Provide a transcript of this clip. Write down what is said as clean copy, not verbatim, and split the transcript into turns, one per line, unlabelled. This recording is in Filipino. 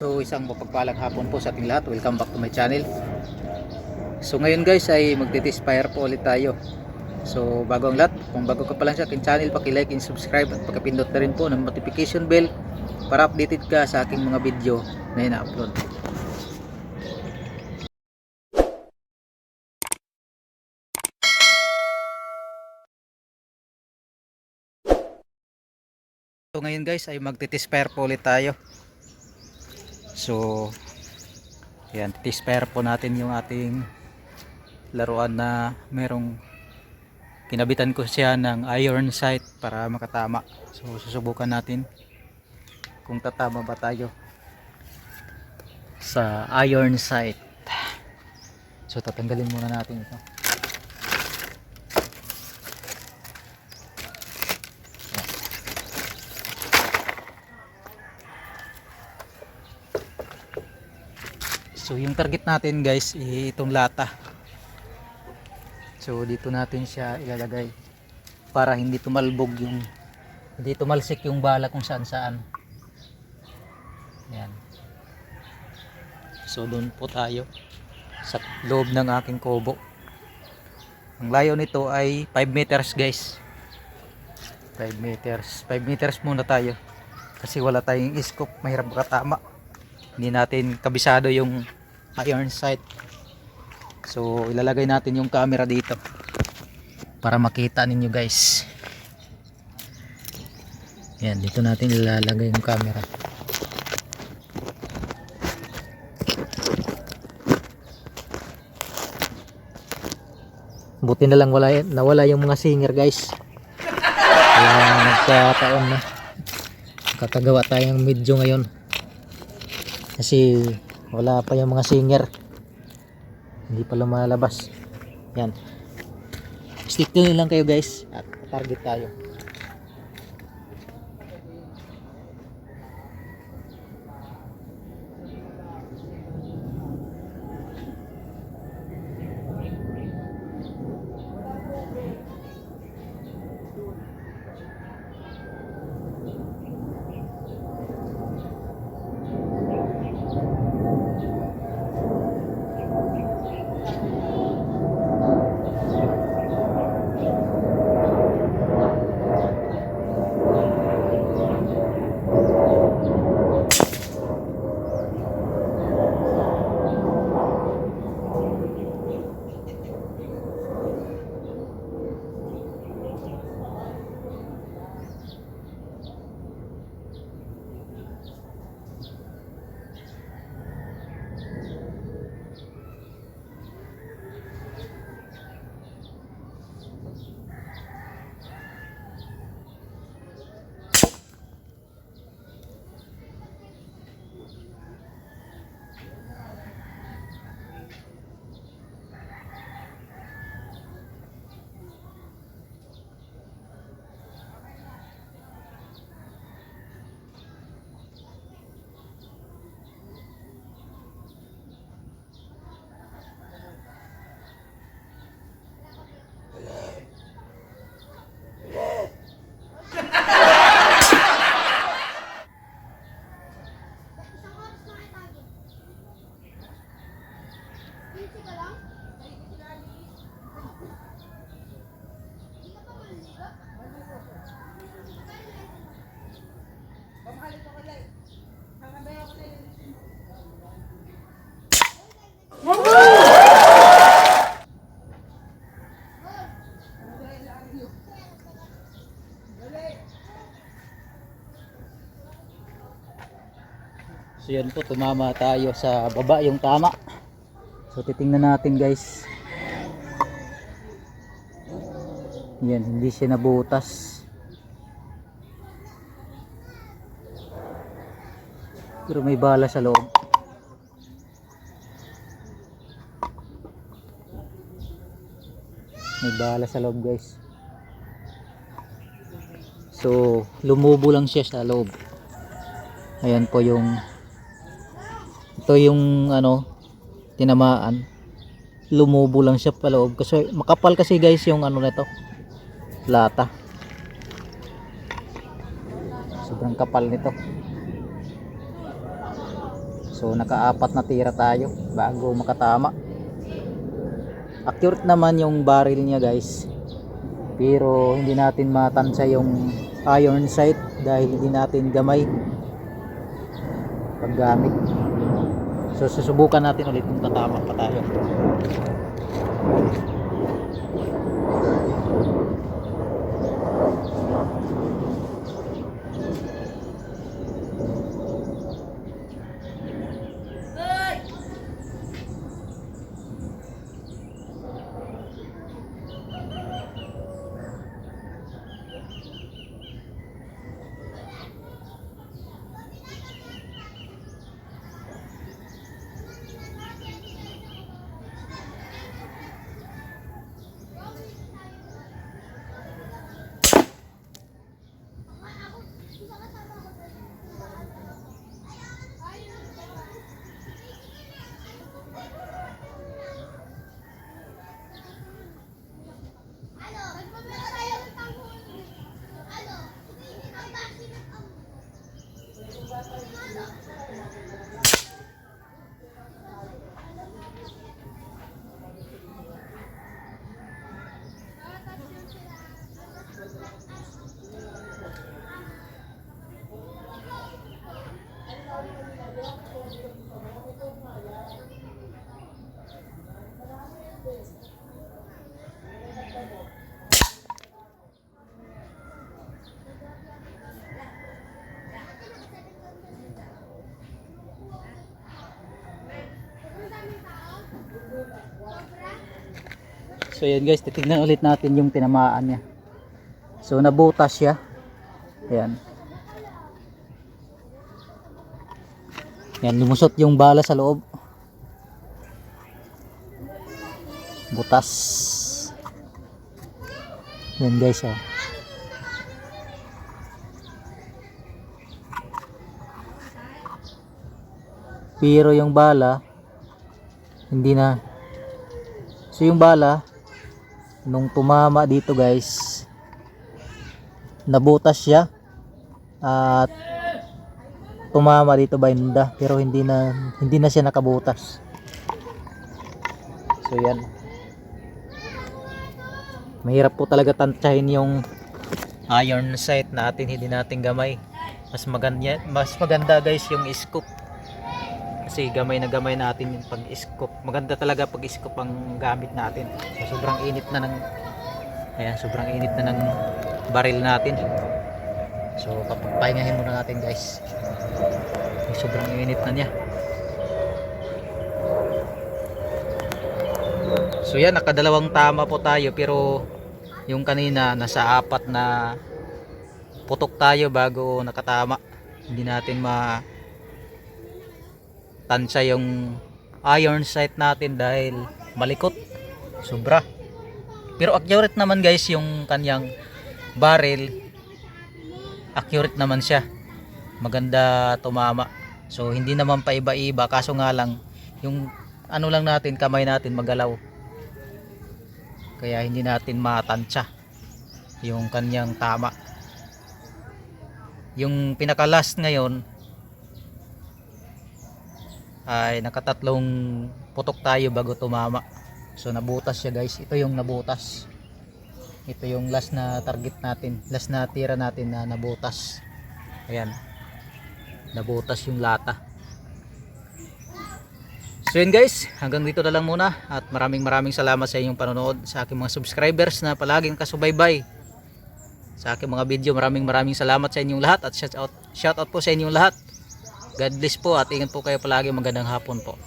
So isang mapagpalang hapon po sa ating lahat. Welcome back to my channel. So ngayon guys ay magti-test-fire po ulit tayo. So bago ang lahat, kung bago ka pa lang sa aking channel, paki-like and subscribe at paki-pindot na rin po ng notification bell para updated ka sa aking mga video na ina-upload. So ngayon guys ay magti-test-fire po ulit tayo. So yan, test-fire po natin yung ating laruan na merong kinabitan ko siya ng iron sight para makatama. So susubukan natin kung tatama ba tayo sa iron sight. So tatanggalin muna natin ito. So yung target natin guys itong lata. So dito natin siya ilalagay para hindi tumalbog yung, hindi tumalsik yung bala kung saan saan. Yan. So doon po tayo sa loob ng aking kubo. Ang layo nito ay 5 meters guys. 5 meters. 5 meters muna tayo kasi wala tayong scope, mahirap makatama. Hindi natin kabisado yung iron sight. So ilalagay natin yung camera dito para makita ninyo guys. Yan, dito natin ilalagay yung camera. Buti na lang nawala yung mga singer guys. Kaya nagkataon na kakagawa tayong video ngayon kasi wala pa yung mga singer, hindi pa lumalabas. Yan, stick to lang kayo guys at target tayo. So yan po, tumama tayo sa baba yung tama. So titingnan natin guys. Yan, hindi siya nabutas. Pero may bala sa loob. May bala sa loob guys. So lumubo lang siya sa loob. Ayan po yung, ito yung ano, tinamaan. Lumubo lang siya pa loob kasi makapal kasi guys yung ano nito, lata. Sobrang kapal nito. So nakaapat na tira tayo bago makatama. Accurate naman yung barrel niya guys, pero hindi natin matansya yung iron sight dahil hindi natin gamay paggamit. So susubukan natin ulit kung tatama pa tayo. So yan guys, titignan ulit natin yung tinamaan niya. So nabutas siya. Ayan. Yan, lumusot yung bala sa loob. Butas. Yan guys, oh. Pero yung bala hindi na. So yung bala nung tumama dito guys, nabutas siya at tumama dito banda, pero hindi na siya nakabutas. So yan, mahirap po talaga tantyahin yung iron sight natin, hindi natin gamay. Mas maganda guys yung scope, kasi gamay na gamay natin yung pag scope. Maganda talaga pag scope ang gamit natin. So sobrang init na ng baril natin. So papagpahingahin muna natin guys, sobrang init na niya. So yan, nakadalawang tama po tayo, pero yung kanina nasa 4 na putok tayo bago nakatama. Hindi natin tansya yung iron sight natin dahil malikot sobra. Pero accurate naman guys yung kanyang barrel, accurate naman siya, maganda tumama. So hindi naman paiba-iba, kaso nga lang yung ano lang natin, kamay natin magalaw, kaya hindi natin matansya yung kanyang tama. Yung pinaka last ngayon ay nakatatlong putok tayo bago tumama. So nabutas siya guys, ito yung nabutas, ito yung last na target natin, last na tira natin na nabutas. Ayan, nabutas yung lata. So yun guys, hanggang dito na lang muna, at maraming salamat sa inyong panonood, sa aking mga subscribers na palaging kasubaybay sa aking mga video. Maraming salamat sa inyong lahat, at shout out po sa inyong lahat. God bless po, at ingat po kayo palagi. Magandang hapon po.